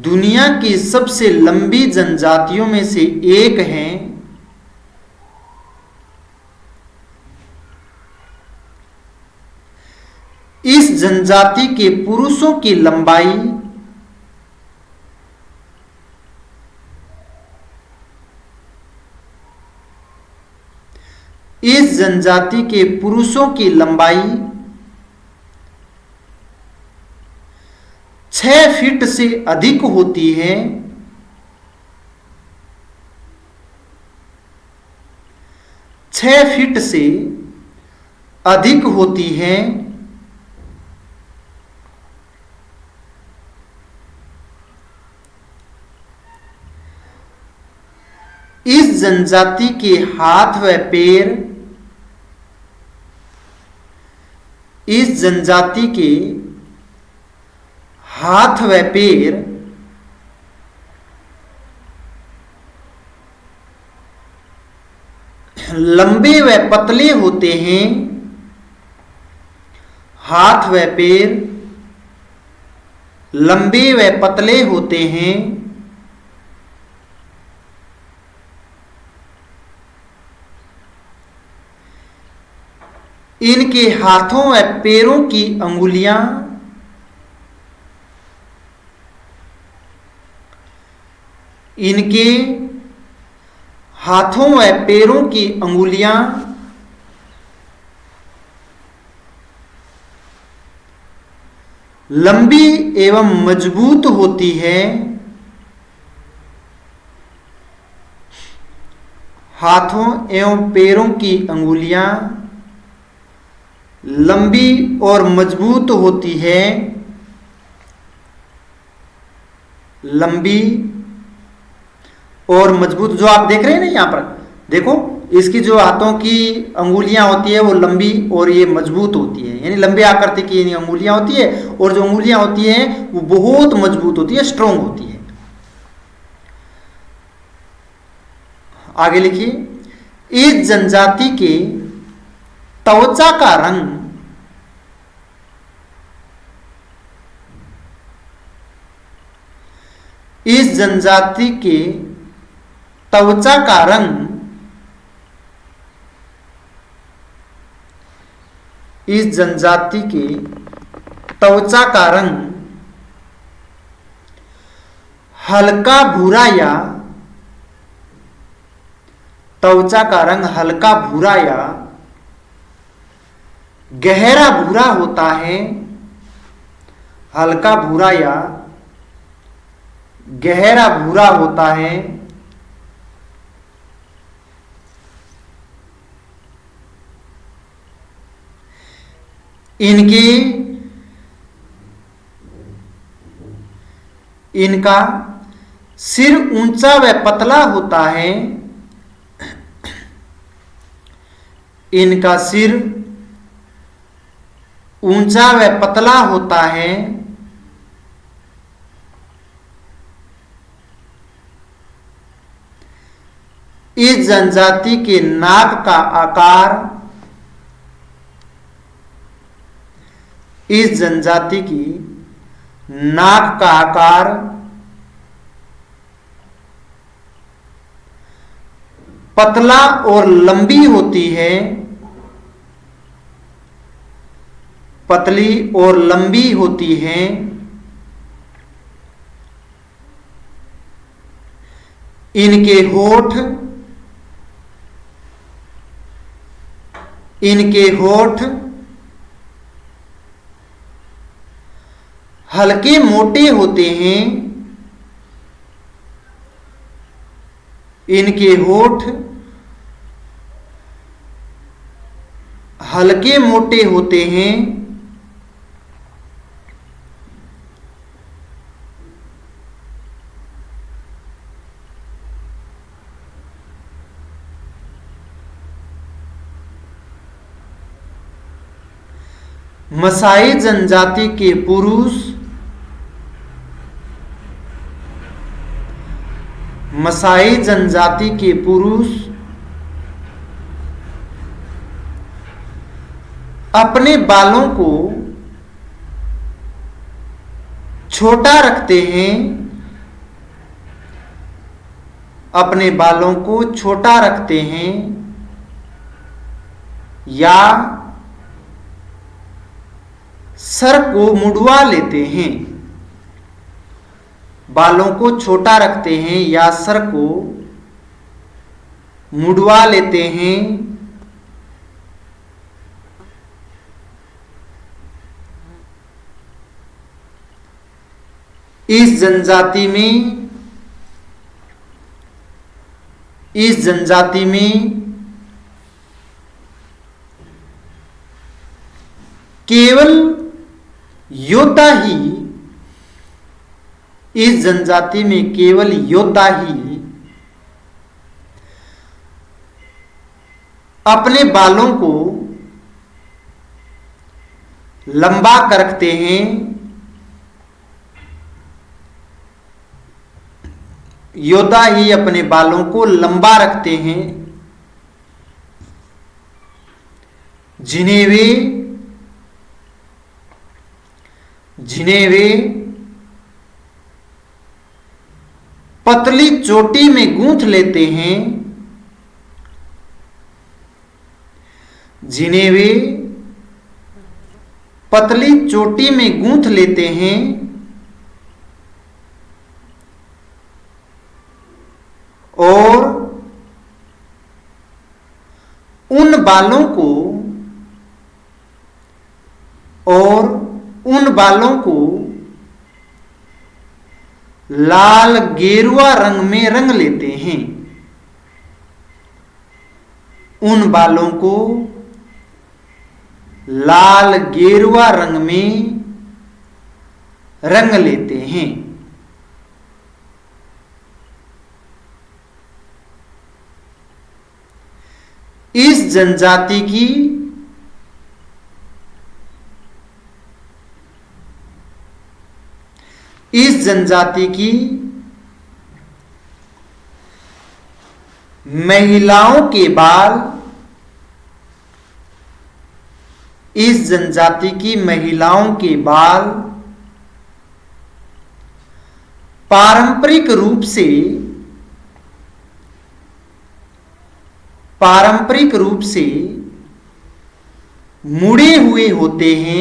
दुनिया की सबसे लंबी जनजातियों में से एक है। इस जनजाति के पुरुषों की लंबाई इस जनजाति के पुरुषों की लंबाई 6 फीट से अधिक होती है। 6 फीट से अधिक होती है। इस जनजाति के हाथ व पैर इस जनजाति के हाथ व पैर लंबे व पतले होते हैं। हाथ व पैर लंबे व पतले होते हैं। इनके हाथों व पैरों की अंगुलियां इनके हाथों व पैरों की अंगुलियां लंबी एवं मजबूत होती है। हाथों एवं पैरों की अंगुलियां लंबी और मजबूत होती है। लंबी और मजबूत। जो आप देख रहे हैं ना यहाँ पर, देखो इसकी जो हाथों की अंगुलियां होती है वो लंबी और ये मजबूत होती है, यानी लंबे आकृति की यानी अंगुलियां होती है, और जो अंगुलियां होती हैं वो बहुत मजबूत होती है, स्ट्रोंग होती है। आगे लिखिए, इस जनजाति के त्वचा का रंग इस जनजाति के त्वचा का रंग इस जनजाति के त्वचा का रंग हल्का भूरा या त्वचा का रंग हल्का भूरा या गहरा भूरा होता है। हल्का भूरा या गहरा भूरा होता है। इनका सिर ऊंचा व पतला होता है। इनका सिर ऊंचा व पतला होता है। इस जनजाति के नाक का आकार इस जनजाति की नाक का आकार पतला और लंबी होती है। पतली और लंबी होती है। इनके होठ हल्के मोटे होते हैं। इनके होठ हल्के मोटे होते हैं। मसाई जनजाति के पुरुष मसाई जनजाति के पुरुष अपने बालों को छोटा रखते हैं। अपने बालों को छोटा रखते हैं या सर को मुड़वा लेते हैं। बालों को छोटा रखते हैं या सर को मुड़वा लेते हैं। इस जनजाति में केवल योद्धा ही इस जनजाति में केवल योद्धा ही अपने बालों को लंबा कर रखते हैं। योद्धा ही अपने बालों को लंबा रखते हैं, जिन्हें वे पतली चोटी में गूंथ लेते हैं। जिन्हें वे पतली चोटी में गूंथ लेते हैं और उन बालों को लाल गेरुआ रंग में रंग लेते हैं। उन बालों को लाल गेरुआ रंग में रंग लेते हैं। इस जनजाति की महिलाओं के बाल पारंपरिक रूप से मुड़े हुए होते हैं।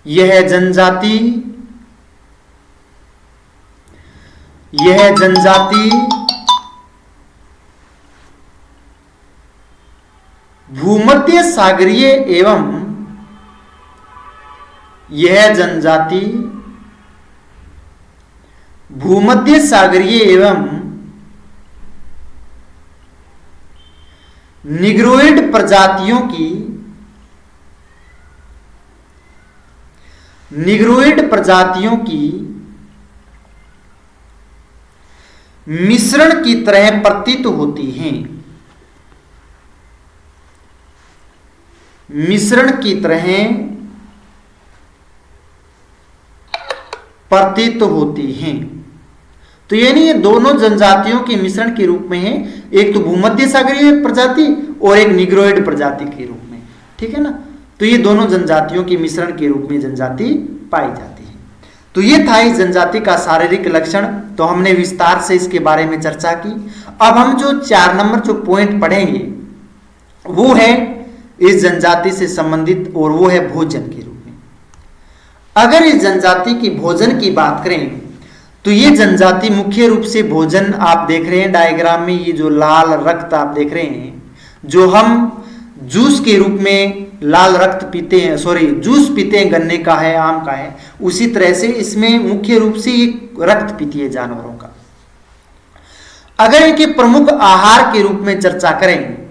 यह जनजाति भूमध्य सागरीय एवं निग्रोइड प्रजातियों की मिश्रण की तरह प्रतीत होती हैं। तो यानी ये दोनों जनजातियों के मिश्रण के रूप में है, एक तो भूमध्य सागरीय प्रजाति और एक निग्रोइड प्रजाति के रूप में, ठीक है ना। तो ये दोनों जनजातियों के मिश्रण के रूप में जनजाति पाई जाती है। तो ये था इस जनजाति का शारीरिक लक्षण। तो हमने विस्तार से इसके बारे में चर्चा की। अब हम जो 4 नंबर जो पॉइंट पढ़ेंगे वो है इस जनजाति से संबंधित, और वो है भोजन के रूप में। अगर इस जनजाति की भोजन की बात करें तो ये जनजाति मुख्य रूप से भोजन आप देख रहे हैं डायग्राम में, ये जो लाल रक्त आप देख रहे हैं, जो हम जूस के रूप में लाल रक्त पीते हैं, जूस पीते हैं, गन्ने का है, आम का है, उसी तरह से इसमें मुख्य रूप से ये रक्त पीती है जानवरों का। अगर इनके प्रमुख आहार के रूप में चर्चा करें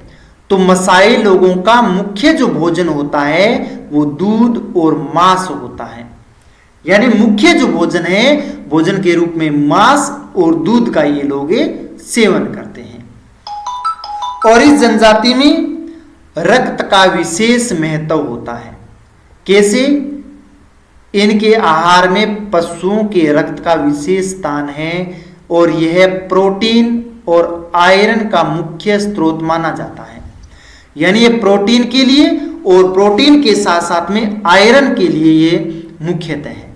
तो मसाई लोगों का मुख्य जो भोजन होता है वो दूध और मांस होता है। यानी मुख्य जो भोजन है, भोजन के रूप में मांस और दूध का ये लोग सेवन करते हैं। और इस जनजाति में रक्त का विशेष महत्व होता है। कैसे? इनके आहार में पशुओं के रक्त का विशेष स्थान है और यह प्रोटीन और आयरन का मुख्य स्रोत माना जाता है। यानी ये प्रोटीन के लिए और प्रोटीन के साथ साथ में आयरन के लिए ये मुख्यतः है।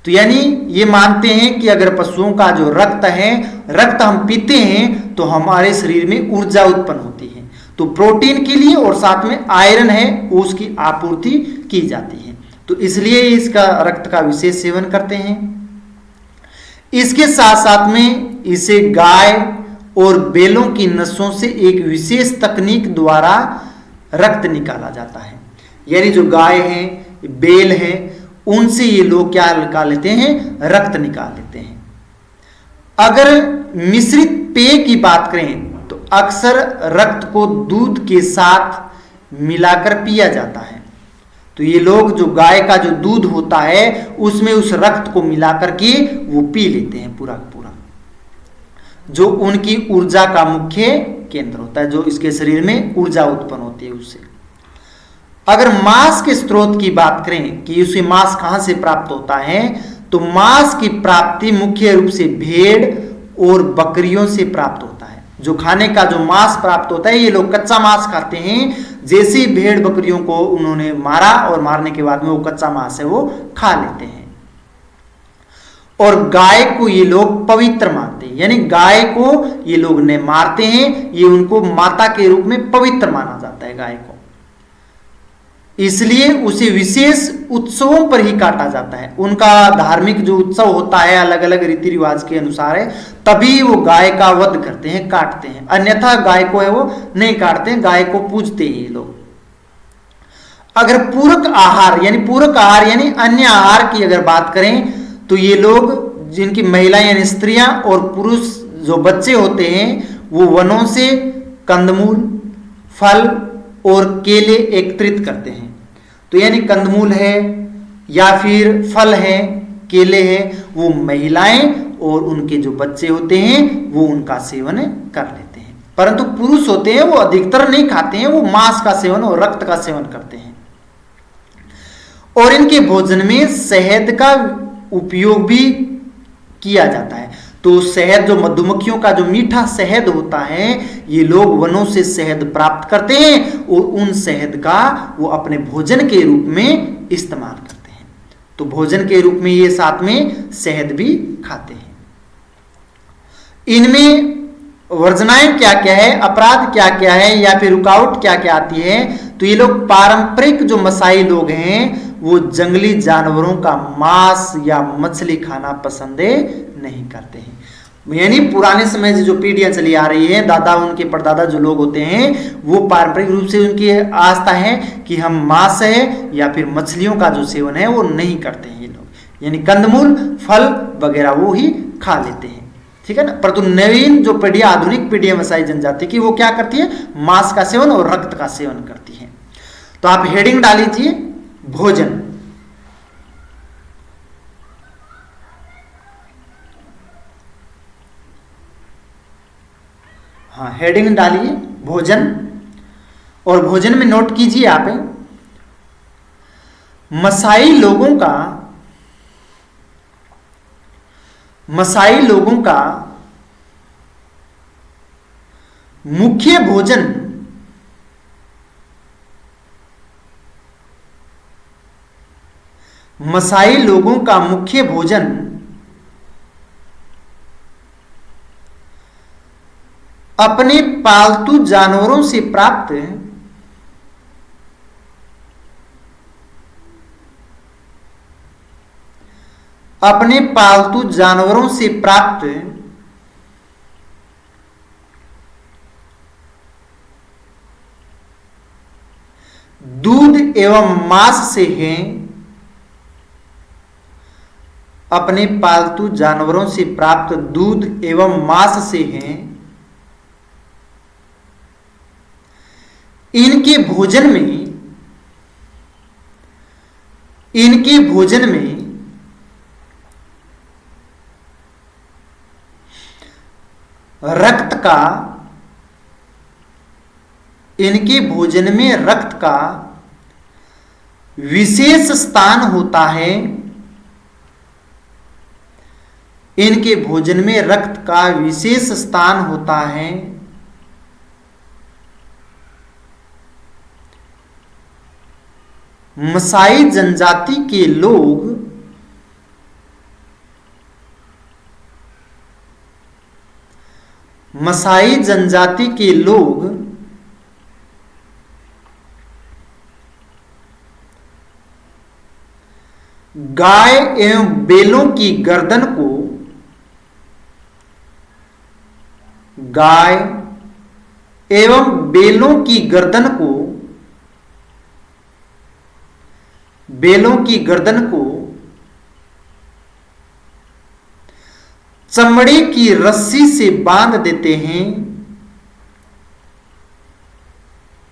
तो यानी ये मानते हैं कि अगर पशुओं का जो रक्त है, रक्त हम पीते हैं तो हमारे शरीर में ऊर्जा उत्पन्न होती है। तो प्रोटीन के लिए और साथ में आयरन है उसकी आपूर्ति की जाती है, तो इसलिए इसका रक्त का विशेष सेवन करते हैं। इसके साथ साथ में इसे गाय और बैलों की नसों से एक विशेष तकनीक द्वारा रक्त निकाला जाता है। यानी जो गाय है, बैल है, उनसे ये लोग क्या निकाल लेते हैं? रक्त निकाल लेते हैं। अगर मिश्रित पेय की बात करें तो अक्सर रक्त को दूध के साथ मिलाकर पिया जाता है। तो ये लोग जो गाय का जो दूध होता है उसमें उस रक्त को मिलाकर के वो पी लेते हैं पूरा पूरा, जो उनकी ऊर्जा का मुख्य केंद्र होता है, जो इसके शरीर में ऊर्जा उत्पन्न होती है उससे। अगर मांस के स्रोत की बात करें कि उसे मांस कहां से प्राप्त होता है, तो मांस की प्राप्ति मुख्य रूप से भेड़ और बकरियों से प्राप्त होता है। जो खाने का जो मांस प्राप्त होता है, ये लोग कच्चा मांस खाते हैं। जैसे ही भेड़ बकरियों को उन्होंने मारा और मारने के बाद में वो कच्चा मांस है वो खा लेते हैं। और गाय को ये लोग पवित्र मानते हैं, यानी गाय को ये लोग ने मारते हैं, ये उनको माता के रूप में पवित्र माना जाता है गाय को, इसलिए उसे विशेष उत्सवों पर ही काटा जाता है। उनका धार्मिक जो उत्सव होता है अलग अलग रीति रिवाज के अनुसार है, तभी वो गाय का वध करते हैं, काटते हैं, अन्यथा गाय को है वो नहीं काटते हैं, गाय को पूजते हैं ये लोग। अगर पूरक आहार यानी अन्य आहार की अगर बात करें तो ये लोग, जिनकी महिलाएं यानी स्त्रियां और पुरुष जो बच्चे होते हैं, वो वनों से कंदमूल, फल और केले एकत्रित करते हैं। तो यानी कंदमूल है या फिर फल है, केले है, वो महिलाएं और उनके जो बच्चे होते हैं वो उनका सेवन कर लेते हैं। परंतु पुरुष होते हैं वो अधिकतर नहीं खाते हैं, वो मांस का सेवन और रक्त का सेवन करते हैं। और इनके भोजन में शहद का उपयोग भी किया जाता है। तो शहद, जो मधुमक्खियों का जो मीठा शहद होता है, ये लोग वनों से शहद प्राप्त करते हैं और उन शहद का वो अपने भोजन के रूप में इस्तेमाल करते हैं। तो भोजन के रूप में ये साथ में शहद भी खाते हैं। इनमें वर्जनाएं क्या क्या है, अपराध क्या क्या है, या फिर रुकावट क्या क्या आती है। तो ये लोग पारंपरिक जो मसाई लोग हैं वो जंगली जानवरों का मांस या मछली खाना पसंद नहीं करते हैं। यानी पुराने समय से जो पीढ़ियां चली आ रही है, दादा उनके परदादा जो लोग होते हैं, वो पारंपरिक रूप से उनकी आस्था है कि हम मांस है या फिर मछलियों का जो सेवन है वो नहीं करते हैं ये लोग। यानी कंदमूल, फल वगैरह वो ही खा लेते हैं, ठीक है ना। परंतु नवीन जो पीढ़ियां, आधुनिक पीढ़ियां मसाई जनजाति की, वो क्या करती है, मांस का सेवन और रक्त का सेवन करती है। तो आप हेडिंग डालीजिए भोजन। हाँ, हेडिंग डालिए भोजन। और भोजन में नोट कीजिए आप मसाई लोगों का मुख्य भोजन अपने पालतू जानवरों से प्राप्त दूध एवं मांस से है। अपने पालतू जानवरों से प्राप्त दूध एवं मांस से है। इनके भोजन में रक्त का विशेष स्थान होता है। इनके भोजन में रक्त का विशेष स्थान होता है। मसाई जनजाति के लोग गाय एवं बैलों की गर्दन को चमड़े की रस्सी से बांध देते हैं।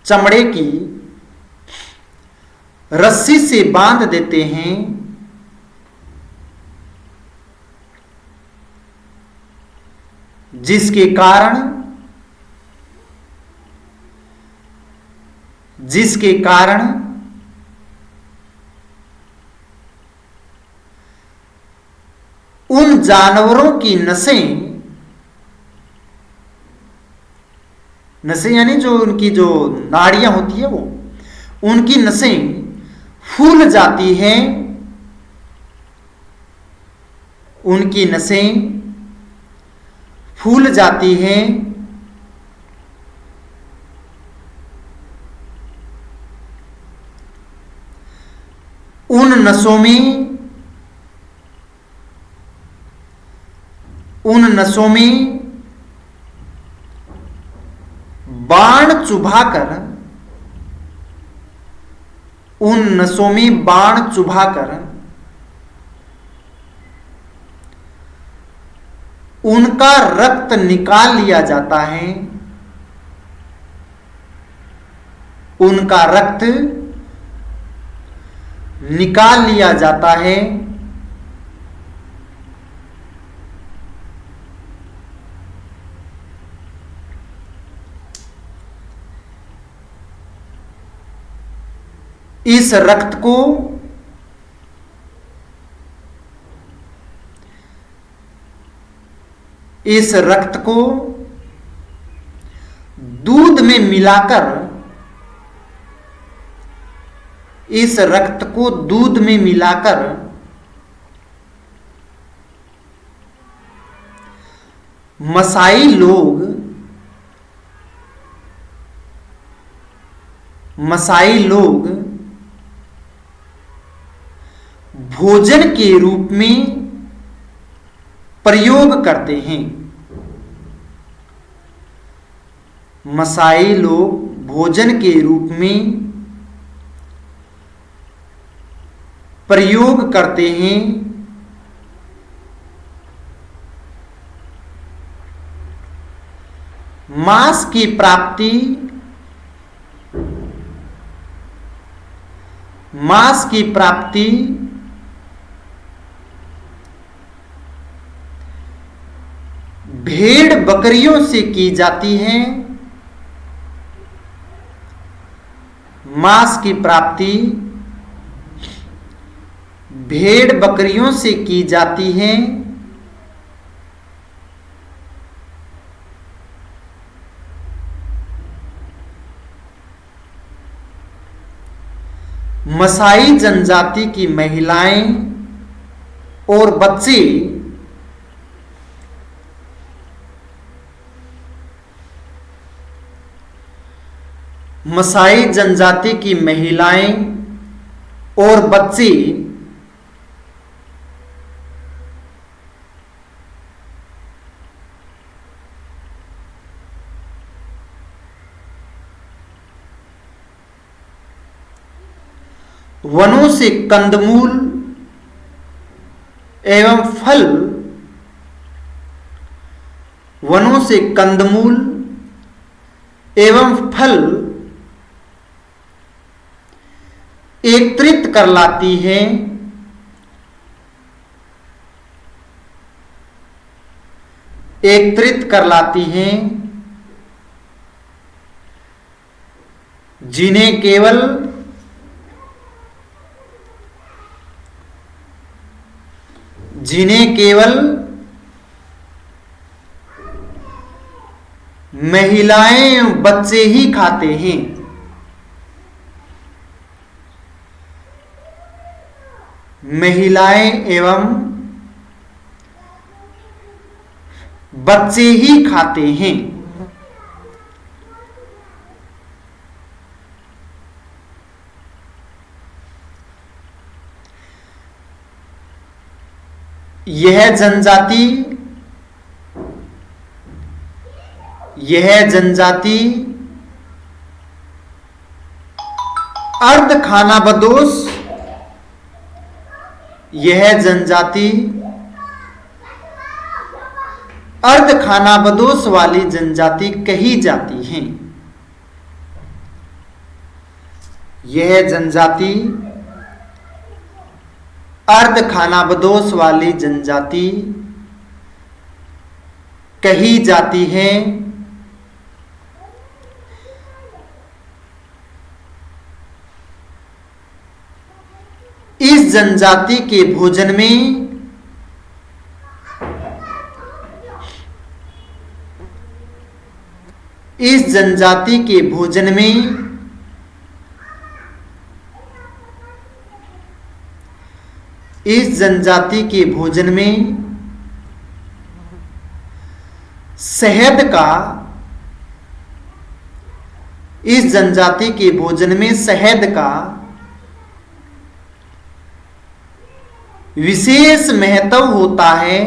चमड़े की रस्सी से बांध देते हैं, जिसके कारण उन जानवरों की नसें यानी जो उनकी जो नाड़ियां होती है, वो उनकी नसें फूल जाती हैं। उनकी नसें फूल जाती हैं। उन नसों में बाण चुभाकर उनका रक्त निकाल लिया जाता है। उनका रक्त निकाल लिया जाता है। इस रक्त को दूध में मिलाकर मसाई लोग भोजन के रूप में प्रयोग करते हैं। मसाई लोग भोजन के रूप में प्रयोग करते हैं। मांस की प्राप्ति भेड़ बकरियों से की जाती है। मांस की प्राप्ति भेड़ बकरियों से की जाती है। मसाई जनजाति की महिलाएं और बच्चे मसाई जनजाति की महिलाएं और बच्चे वनों से कंदमूल एवं फल एकत्रित कर लाती है। जिन्हें केवल महिलाएं बच्चे ही खाते हैं। महिलाएं एवं बच्चे ही खाते हैं। यह जनजाति अर्ध खानाबदोश वाली जनजाति कही जाती है। यह जनजाति अर्ध खानाबदोश वाली जनजाति कही जाती है। इस जनजाति के भोजन में इस जनजाति के भोजन में शहद का विशेष महत्व होता है।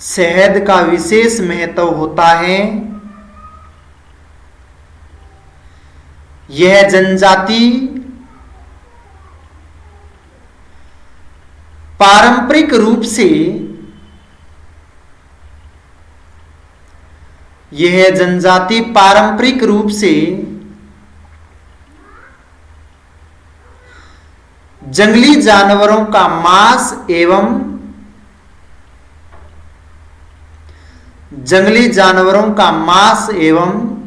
शहद का विशेष महत्व होता है। यह जनजाति पारंपरिक रूप से यह जनजाति पारंपरिक रूप से जंगली जानवरों का मांस एवं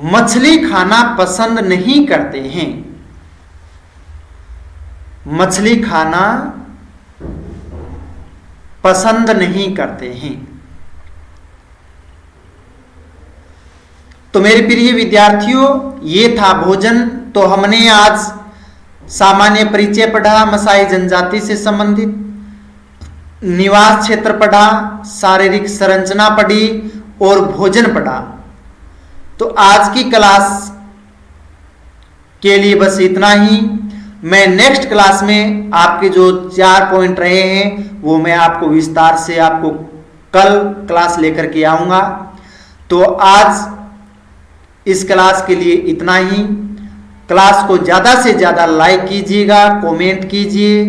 मछली खाना पसंद नहीं करते हैं। मछली खाना पसंद नहीं करते हैं। तो मेरे प्रिय विद्यार्थियों, ये था भोजन। तो हमने आज सामान्य परिचय पढ़ा, मसाई जनजाति से संबंधित निवास क्षेत्र पढ़ा, शारीरिक संरचना पढ़ी और भोजन पढ़ा। तो आज की क्लास के लिए बस इतना ही। मैं नेक्स्ट क्लास में आपके जो 4 पॉइंट रहे हैं वो मैं आपको विस्तार से आपको कल क्लास लेकर के आऊंगा। तो आज इस क्लास के लिए इतना ही। क्लास को ज़्यादा से ज़्यादा लाइक कीजिएगा, कमेंट कीजिए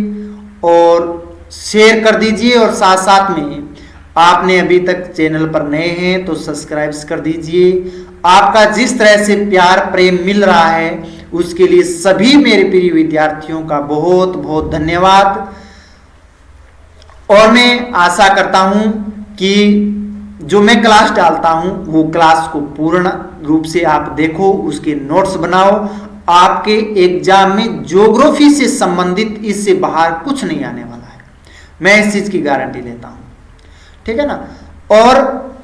और शेयर कर दीजिए, और साथ साथ में आपने अभी तक चैनल पर नए हैं तो सब्सक्राइब कर दीजिए। आपका जिस तरह से प्यार प्रेम मिल रहा है उसके लिए सभी मेरे प्रिय विद्यार्थियों का बहुत बहुत धन्यवाद। और मैं आशा करता हूं कि जो मैं क्लास डालता हूं वो क्लास को पूर्ण रूप से आप देखो, उसके नोट्स बनाओ। आपके एग्जाम में ज्योग्राफी से संबंधित इससे बाहर कुछ नहीं आने वाला है, मैं इस चीज की गारंटी लेता हूं। ठीक है ना। और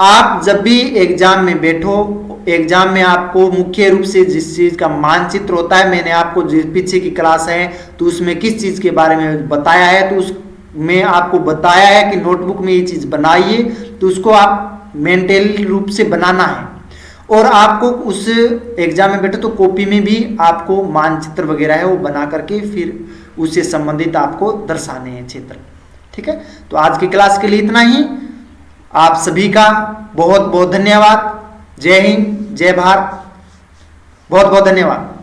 आप जब भी एग्जाम में बैठो, एग्जाम में आपको मुख्य रूप से जिस चीज का मानचित्र होता है, मैंने आपको जो पीछे की क्लास है तो उसमें किस चीज के बारे में बताया है, तो उसमें आपको बताया है कि नोटबुक में ये चीज बनाइए, तो उसको आप मेंटली रूप से बनाना है। और आपको उस एग्जाम में बैठे तो कॉपी में भी आपको मानचित्र वगैरह है वो बना करके फिर उससे संबंधित आपको दर्शाने हैं क्षेत्र। ठीक है। तो आज की क्लास के लिए इतना ही। आप सभी का बहुत बहुत धन्यवाद। जय हिंद, जय भारत, बहुत बहुत धन्यवाद।